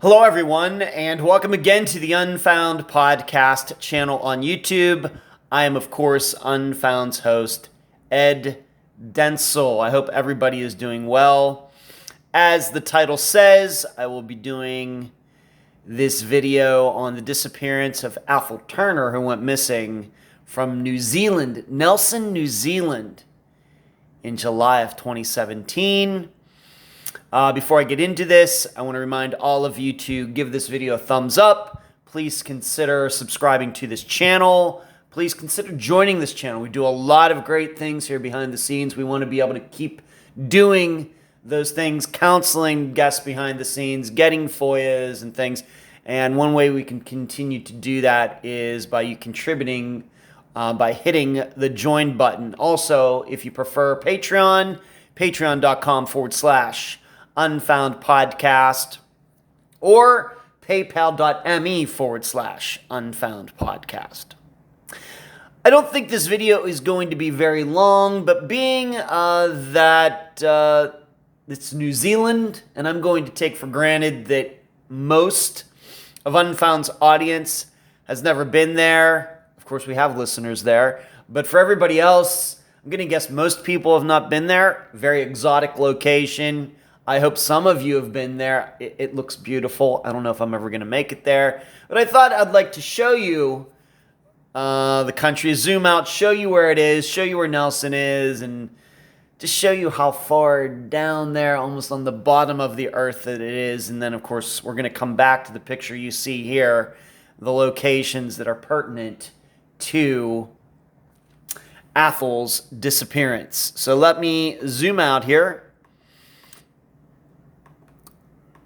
Hello, everyone, and welcome again to the Unfound Podcast Channel on YouTube. I am, of course, Unfound's host, Ed Densel. I hope everybody is doing well. As the title says, I will be doing this video on the disappearance of Athol Turner, who went missing from New Zealand, Nelson, New Zealand, in July of 2017. Before I get into this, I want to remind all of you to give this video a thumbs up. Please consider subscribing to this channel. Please consider joining this channel. We do a lot of great things here behind the scenes. We want to be able to keep doing those things, counseling guests behind the scenes, getting FOIAs and things. And one way we can continue to do that is by you contributing by hitting the join button. Also, if you prefer Patreon, patreon.com/Unfound Podcast or paypal.me/Unfound Podcast. I don't think this video is going to be very long, but being that it's New Zealand, and I'm going to take for granted that most of Unfound's audience has never been there. Of course, we have listeners there, but for everybody else, I'm going to guess most people have not been there. Very exotic location. I hope some of you have been there. It looks beautiful. I don't know if I'm ever going to make it there, but I thought I'd like to show you the country, zoom out, show you where it is, show you where Nelson is, and just show you how far down there, almost on the bottom of the earth that it is. And then, of course, we're going to come back to the picture you see here, the locations that are pertinent to Athol's disappearance. So let me zoom out here.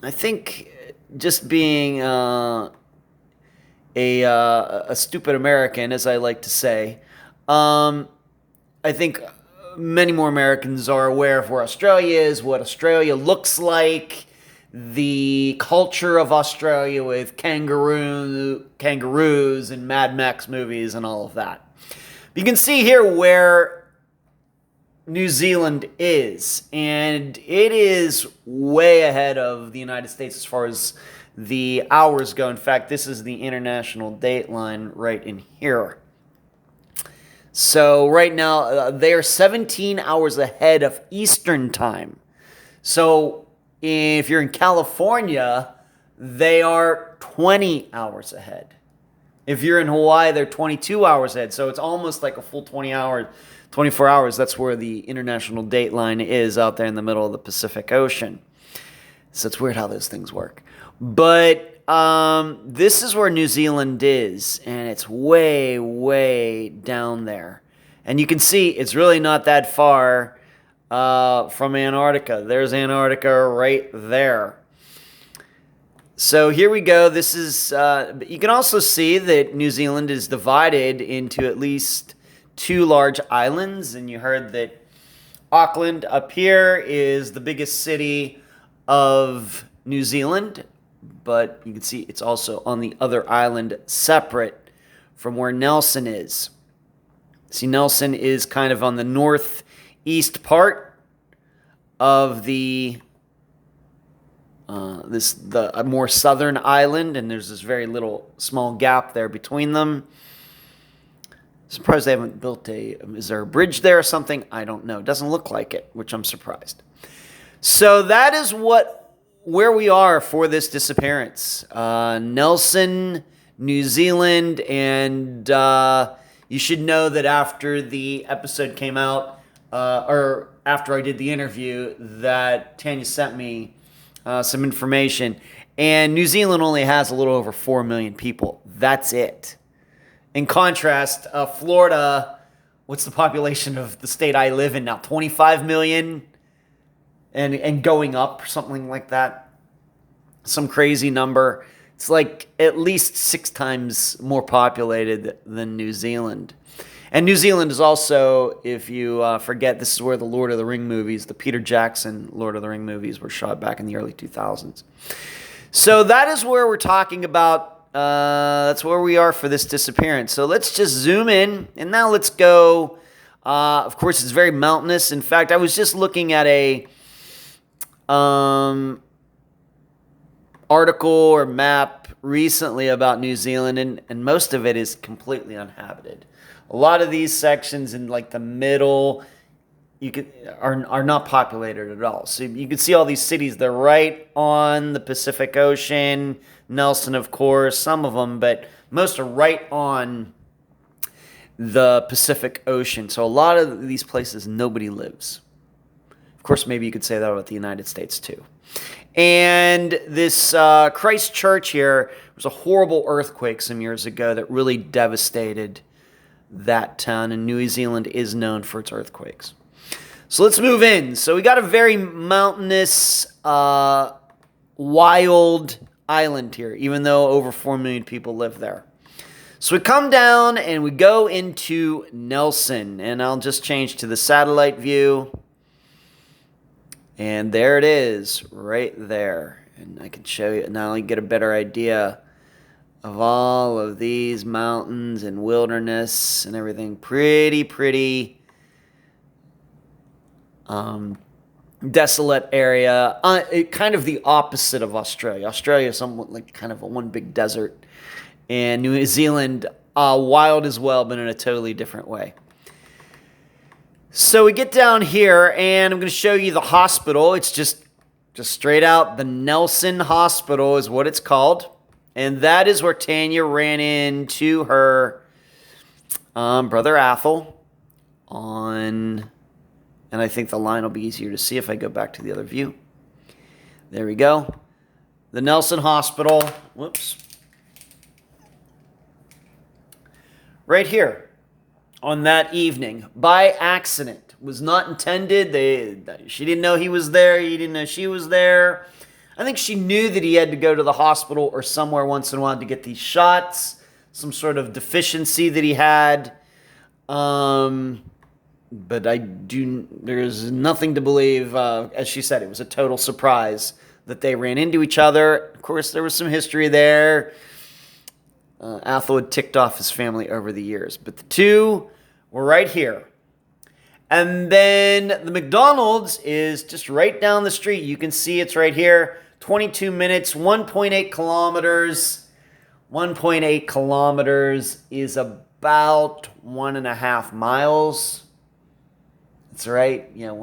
I think just being a stupid American, as I like to say, I think many more Americans are aware of where Australia is, what Australia looks like, the culture of Australia with kangaroos and Mad Max movies and all of that. You can see here where New Zealand is, and it is way ahead of the United States as far as the hours go. In fact, this is the international date line right in here. So right now, they are 17 hours ahead of Eastern time. So if you're in California, they are 20 hours ahead. If you're in Hawaii, they're 22 hours ahead. So it's almost like a full 24 hours. That's where the international date line is, out there in the middle of the Pacific Ocean. So it's weird how those things work. But this is where New Zealand is, and it's way, way down there. And you can see it's really not that far from Antarctica. There's Antarctica right there. So here we go. This is, you can also see that New Zealand is divided into at least two large islands. And you heard that Auckland up here is the biggest city of New Zealand. But you can see it's also on the other island, separate from where Nelson is. See, Nelson is kind of on the northeast part of the a more southern island, and there's this very little small gap there between them. Surprised they haven't built is there a bridge there or something? I don't know. It doesn't look like it, which I'm surprised. So that is where we are for this disappearance. Nelson, New Zealand, and you should know that after the episode came out, or after I did the interview, that Tanya sent me some information, and New Zealand only has a little over 4 million people. That's it. In contrast, Florida, what's the population of the state I live in now? 25 million and going up, or something like that. Some crazy number. It's like at least 6 times more populated than New Zealand. And New Zealand is also, if you forget, this is where the Lord of the Ring movies, the Peter Jackson Lord of the Ring movies, were shot back in the early 2000s. So that is where we're talking about. That's where we are for this disappearance. So let's just zoom in, and now let's go. Of course, it's very mountainous. In fact, I was just looking at a article or map recently about New Zealand, and most of it is completely uninhabited. A lot of these sections in like the middle are not populated at all. So you can see all these cities. They're right on the Pacific Ocean. Nelson, of course, some of them, but most are right on the Pacific Ocean. So a lot of these places, nobody lives. Of course, maybe you could say that about the United States too. And this Christchurch here was a horrible earthquake some years ago that really devastated that town, and New Zealand is known for its earthquakes. So let's move in. So we got a very mountainous, wild island here, even though over 4 million people live there. So we come down and we go into Nelson, and I'll just change to the satellite view. And there it is, right there. And I can show you, now you get a better idea of all of these mountains and wilderness and everything. Pretty desolate area. Kind of the opposite of Australia. Australia is somewhat like kind of a one big desert. And New Zealand, wild as well, but in a totally different way. So we get down here, and I'm going to show you the hospital. It's just straight out. The Nelson Hospital is what it's called. And that is where Tanya ran into her brother Athol on... And I think the line will be easier to see if I go back to the other view. There we go. The Nelson Hospital. Whoops. Right here on that evening. By accident. Was not intended. She didn't know he was there. He didn't know she was there. I think she knew that he had to go to the hospital or somewhere once in a while to get these shots. Some sort of deficiency that he had. But there's nothing to believe, as she said, it was a total surprise that they ran into each other. Of course, there was some history there. Athol had ticked off his family over the years. But the two were right here. And then the McDonald's is just right down the street. You can see it's right here. 22 minutes, 1.8 kilometers. 1.8 kilometers is about 1.5 miles. That's right. Yeah,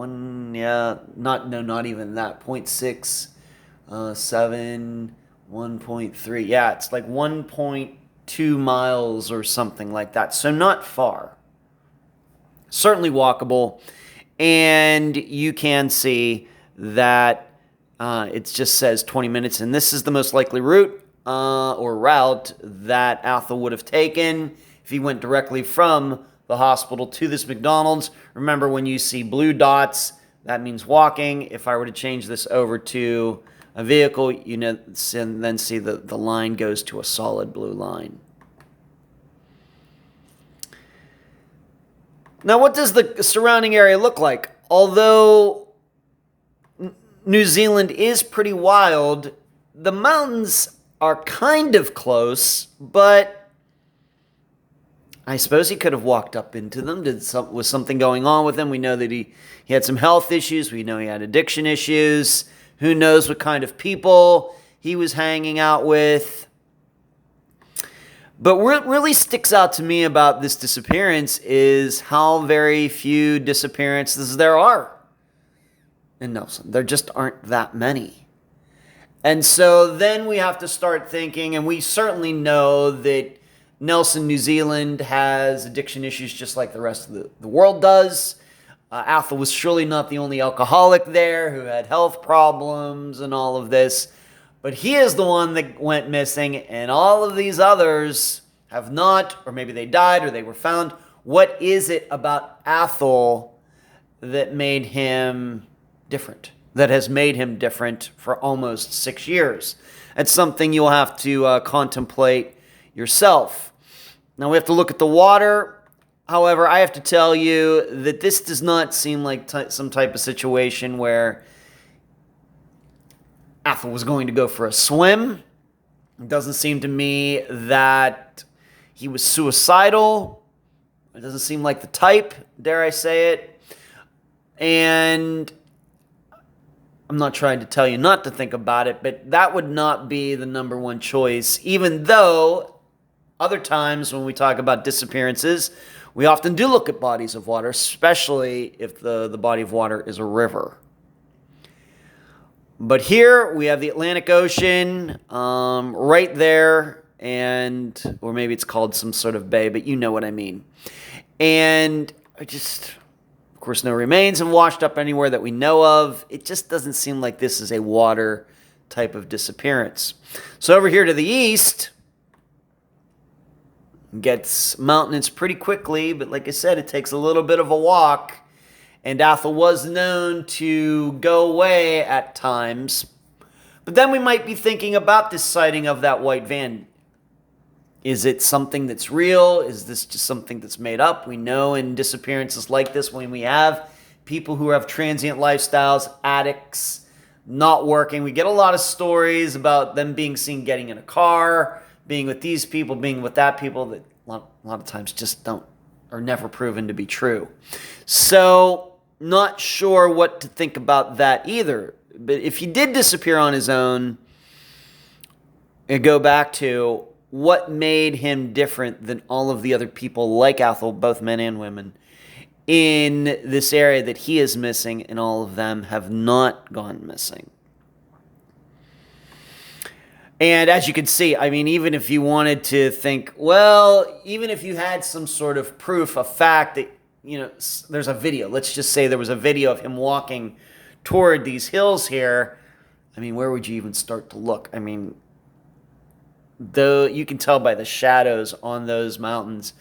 not even that. 0.6, 7, 1.3. Yeah, it's like 1.2 miles or something like that. So not far. Certainly walkable. And you can see that it just says 20 minutes. And this is the most likely route that Athol would have taken if he went directly from the hospital to this McDonald's. Remember, when you see blue dots, that means walking. If I were to change this over to a vehicle, and then see the line goes to a solid blue line. Now, what does the surrounding area look like? Although New Zealand is pretty wild, the mountains are kind of close, but I suppose he could have walked up into them. Was something going on with him? We know that he had some health issues. We know he had addiction issues. Who knows what kind of people he was hanging out with. But what really sticks out to me about this disappearance is how very few disappearances there are in Nelson. There just aren't that many. And so then we have to start thinking, and we certainly know that Nelson, New Zealand has addiction issues just like the rest of the world does. Athol was surely not the only alcoholic there who had health problems and all of this. But he is the one that went missing, and all of these others have not, or maybe they died or they were found. What is it about Athol that made him different, that has made him different for almost 6 years? It's something you'll have to contemplate yourself. Now we have to look at the water. However, I have to tell you that this does not seem like some type of situation where Athol was going to go for a swim. It doesn't seem to me that he was suicidal. It doesn't seem like the type, dare I say it. And I'm not trying to tell you not to think about it, but that would not be the number one choice, even though other times when we talk about disappearances, we often do look at bodies of water, especially if the body of water is a river. But here we have the Atlantic Ocean right there, or maybe it's called some sort of bay, but you know what I mean. And of course, no remains have washed up anywhere that we know of. It just doesn't seem like this is a water type of disappearance. So over here to the east, gets mountainous pretty quickly, but like I said, it takes a little bit of a walk. And Athol was known to go away at times. But then we might be thinking about this sighting of that white van. Is it something that's real? Is this just something that's made up? We know in disappearances like this, when we have people who have transient lifestyles, addicts, not working, we get a lot of stories about them being seen getting in a car, being with these people, being with that people, that a lot of times just are never proven to be true. So, not sure what to think about that either. But if he did disappear on his own, and go back to what made him different than all of the other people like Athol, both men and women, in this area that he is missing, and all of them have not gone missing. And as you can see, I mean, even if you wanted to think, well, even if you had some sort of proof, a fact that, there's a video. Let's just say there was a video of him walking toward these hills here. I mean, where would you even start to look? I mean, though you can tell by the shadows on those mountains,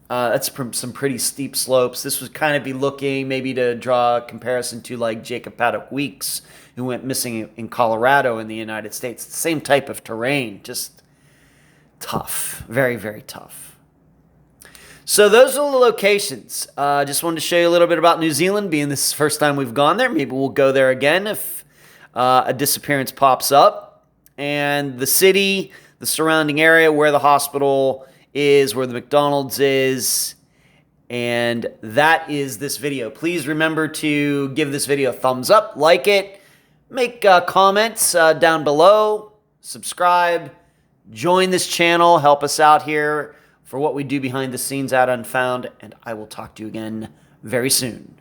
that's some pretty steep slopes. This would kind of be looking maybe to draw a comparison to like Jacob Paddock Weeks, who went missing in Colorado in the United States. The same type of terrain, just tough, very, very tough. So those are the locations. Just wanted to show you a little bit about New Zealand, being this is the first time we've gone there. Maybe we'll go there again if a disappearance pops up. And the city, the surrounding area where the hospital is, where the McDonald's is, and that is this video. Please remember to give this video a thumbs up, like it, make comments down below, subscribe, join this channel, help us out here for what we do behind the scenes at Unfound, and I will talk to you again very soon.